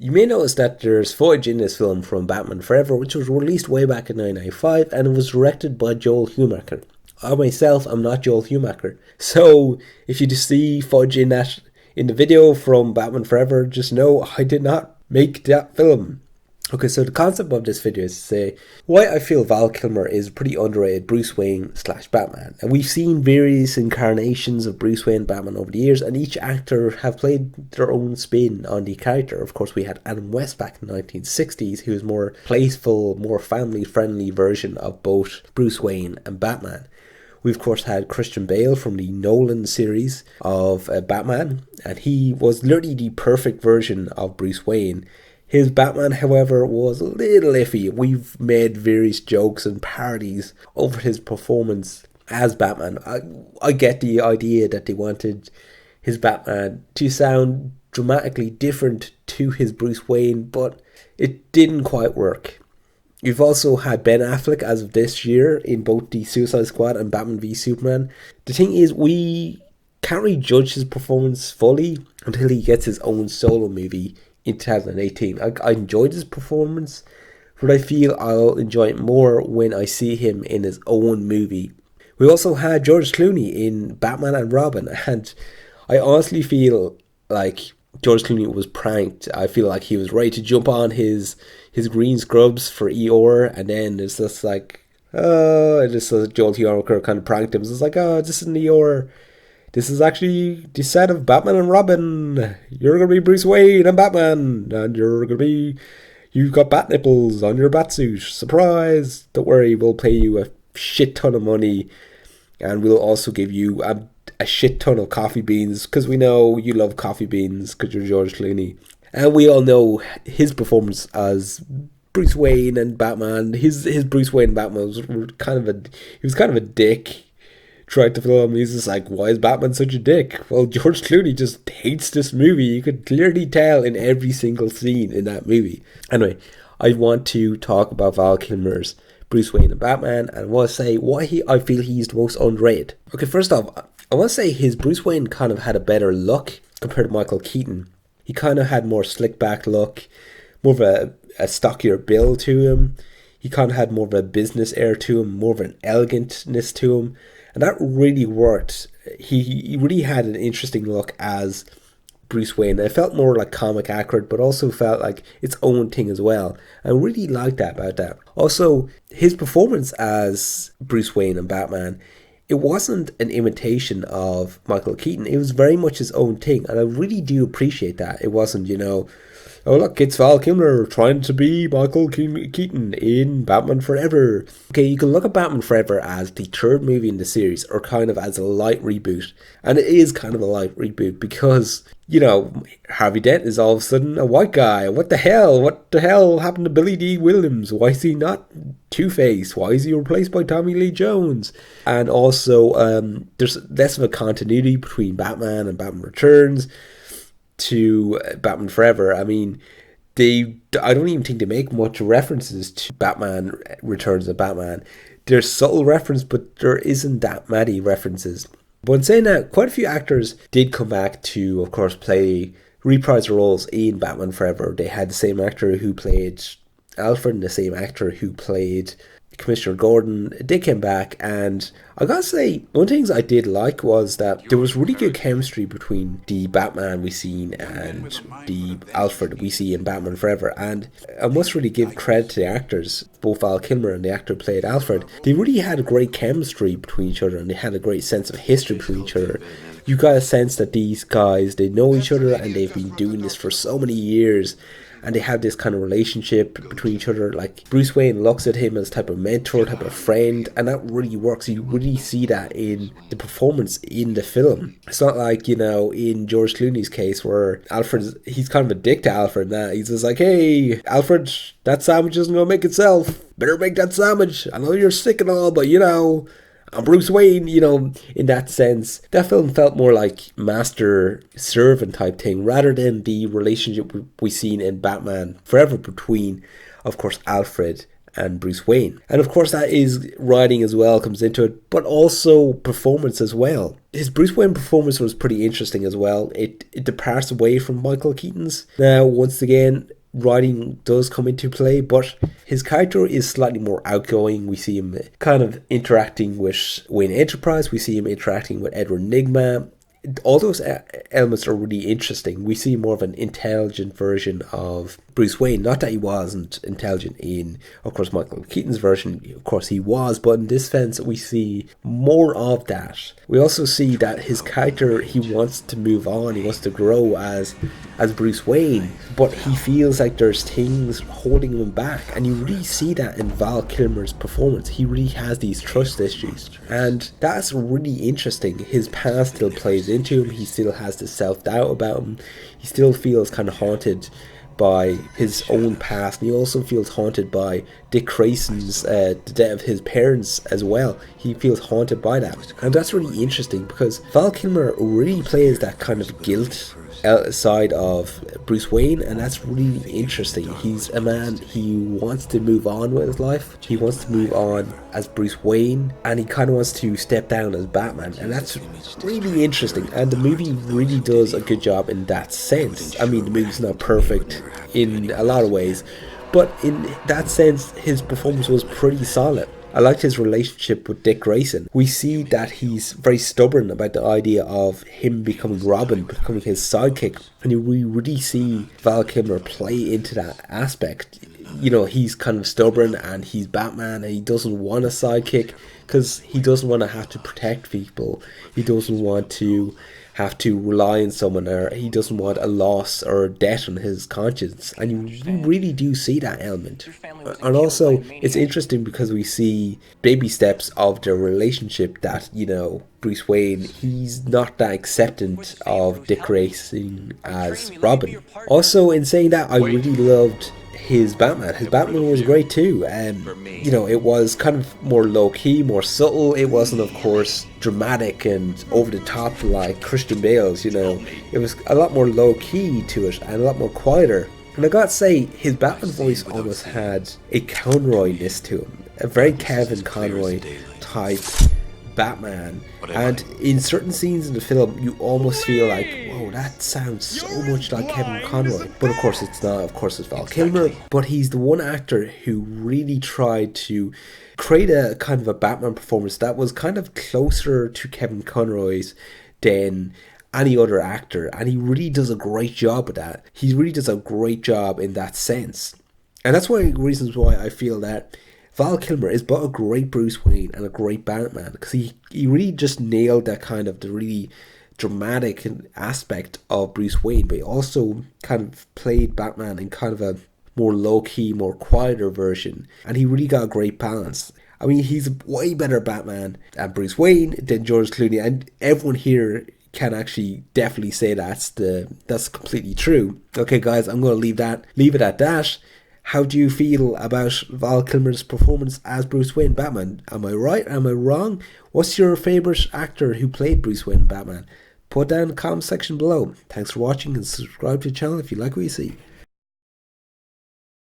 You may notice that there's footage in this film from Batman Forever, which was released way back in 1995, and it was directed by Joel Schumacher. I myself am not Joel Schumacher, so if you just see footage in the video from Batman Forever, just know I did not make that film. Okay, so the concept of this video is to say why I feel Val Kilmer is a pretty underrated Bruce Wayne / Batman. And we've seen various incarnations of Bruce Wayne Batman over the years, and each actor have played their own spin on the character. Of course, we had Adam West back in the 1960s, who was more playful, more family-friendly version of both Bruce Wayne and Batman. We of course had Christian Bale from the Nolan series of Batman, and he was literally the perfect version of Bruce Wayne. His Batman, however, was a little iffy. We've made various jokes and parodies over his performance as Batman. I get the idea that they wanted his Batman to sound dramatically different to his Bruce Wayne, but it didn't quite work. You've also had Ben Affleck as of this year in both the Suicide Squad and Batman v Superman. The thing is, we can't really judge his performance fully until he gets his own solo movie in 2018. I enjoyed his performance, but I feel I'll enjoy it more when I see him in his own movie. We also had George Clooney in Batman and Robin, and I honestly feel like George Clooney was pranked. I feel like he was ready to jump on his green scrubs for Eeyore, and then it's just like, Joel Schumacher kind of pranked him. So it's like, this isn't Eeyore. This is actually the set of Batman and Robin. You're going to be Bruce Wayne and Batman. And you've got bat nipples on your batsuit. Surprise! Don't worry, we'll pay you a shit ton of money. And we'll also give you a shit ton of coffee beans. Because we know you love coffee beans because you're George Clooney. And we all know his performance as Bruce Wayne and Batman. His Bruce Wayne and Batman was kind of a dick. Tried to film, he's just like, why is Batman such a dick? Well, George Clooney just hates this movie. You could clearly tell in every single scene in that movie. Anyway, I want to talk about Val Kilmer's Bruce Wayne and Batman, and I want to say why I feel he's the most underrated. Okay, first off, I want to say his Bruce Wayne kind of had a better look compared to Michael Keaton. He kind of had more slick back look, more of a stockier build to him. He kind of had more of a business air to him, more of an elegantness to him. And that really worked. He really had an interesting look as Bruce Wayne. It felt more like comic accurate, but also felt like its own thing as well. I really liked that about that. Also, his performance as Bruce Wayne and Batman, it wasn't an imitation of Michael Keaton. It was very much his own thing. And I really do appreciate that. It wasn't, oh look, it's Val Kilmer trying to be Michael Keaton in Batman Forever. Okay, you can look at Batman Forever as the third movie in the series, or kind of as a light reboot. And it is kind of a light reboot because, Harvey Dent is all of a sudden a white guy. What the hell? What the hell happened to Billy D. Williams? Why is he not Two-Face? Why is he replaced by Tommy Lee Jones? And also, there's less of a continuity between Batman and Batman Returns to Batman Forever. I mean, I don't even think they make much references to Batman Returns and Batman. There's subtle reference, but there isn't that many references. But in saying that, quite a few actors did come back to, of course, reprise roles in Batman Forever. They had the same actor who played Alfred and the same actor who played Commissioner Gordon. They came back, and I gotta say, one of the things I did like was that there was really good chemistry between the Batman we seen and the Alfred we see in Batman Forever. And I must really give credit to the actors, both Val Kilmer and the actor who played Alfred. They really had a great chemistry between each other, and they had a great sense of history between each other. You got a sense that these guys, they know each other and they've been doing this for so many years. And they have this kind of relationship between each other. Like, Bruce Wayne looks at him as type of mentor, type of friend, and that really works. You really see that in the performance in the film. It's not like, in George Clooney's case where he's kind of a dick to Alfred now. He's just like, hey, Alfred, that sandwich isn't going to make itself. Better make that sandwich. I know you're sick and all, but I'm Bruce Wayne, in that sense. That film felt more like master-servant type thing, rather than the relationship we seen in Batman Forever between, of course, Alfred and Bruce Wayne. And of course that is writing as well comes into it, but also performance as well. His Bruce Wayne performance was pretty interesting as well. It departs away from Michael Keaton's. Now, once again, writing does come into play, but his character is slightly more outgoing. We see him kind of interacting with Wayne Enterprise. We see him interacting with Edward Nygma. All those elements are really interesting. We see more of an intelligent version of Bruce Wayne. Not that he wasn't intelligent in, of course, Michael Keaton's version. Of course he was, but in this sense we see more of that. We also see that his character, he wants to move on. He wants to grow as Bruce Wayne, but he feels like there's things holding him back, and you really see that in Val Kilmer's performance. He really has these trust issues, and that's really interesting. His past still plays into him. He still has the self-doubt about him. He still feels kind of haunted by his own past, and he also feels haunted by Dick Grayson's the death of his parents as well. He feels haunted by that, and that's really interesting because Val Kilmer really plays that kind of guilt side of Bruce Wayne, and that's really interesting. He's a man, he wants to move on with his life, he wants to move on as Bruce Wayne, and he kind of wants to step down as Batman, and that's really interesting, and the movie really does a good job in that sense. I mean, the movie's not perfect in a lot of ways, but in that sense his performance was pretty solid. I liked his relationship with Dick Grayson. We see that he's very stubborn about the idea of him becoming Robin, becoming his sidekick, and we really see Val Kilmer play into that aspect. You know, he's kind of stubborn and he's Batman and he doesn't want a sidekick because he doesn't want to have to protect people. He doesn't want to have to rely on someone, or he doesn't want a loss or a debt on his conscience, and you really do see that element. And also it's interesting because we see baby steps of their relationship, that, you know, Bruce Wayne, he's not that acceptant of Dick Grayson as Robin. Also, in saying that, I really loved his Batman. His Batman was great too. You know, it was kind of more low-key, more subtle. It wasn't, of course, dramatic and over the top like Christian Bale's, you know. It was a lot more low-key to it and a lot more quieter. And I gotta say, his Batman voice almost had a Conroy-ness to him. A very Kevin Conroy type Batman, and in certain scenes in the film you almost feel like, whoa, that sounds so much like Kevin Conroy, but of course it's not. Of course it's Val Kilmer, but he's the one actor who really tried to create a kind of a Batman performance that was kind of closer to Kevin Conroy's than any other actor, and he really does a great job with that. He really does a great job in that sense, and that's one of the reasons why I feel that Val Kilmer is both a great Bruce Wayne and a great Batman, because he really just nailed that kind of the really dramatic aspect of Bruce Wayne, but he also kind of played Batman in kind of a more low-key, more quieter version, and he really got a great balance. I mean, he's a way better Batman and Bruce Wayne than George Clooney, and everyone here can actually definitely say that's completely true. Okay guys, I'm going to leave it at that. How do you feel about Val Kilmer's performance as Bruce Wayne Batman? Am I right? Am I wrong? What's your favourite actor who played Bruce Wayne Batman? Put down in the comment section below. Thanks for watching and subscribe to the channel if you like what you see.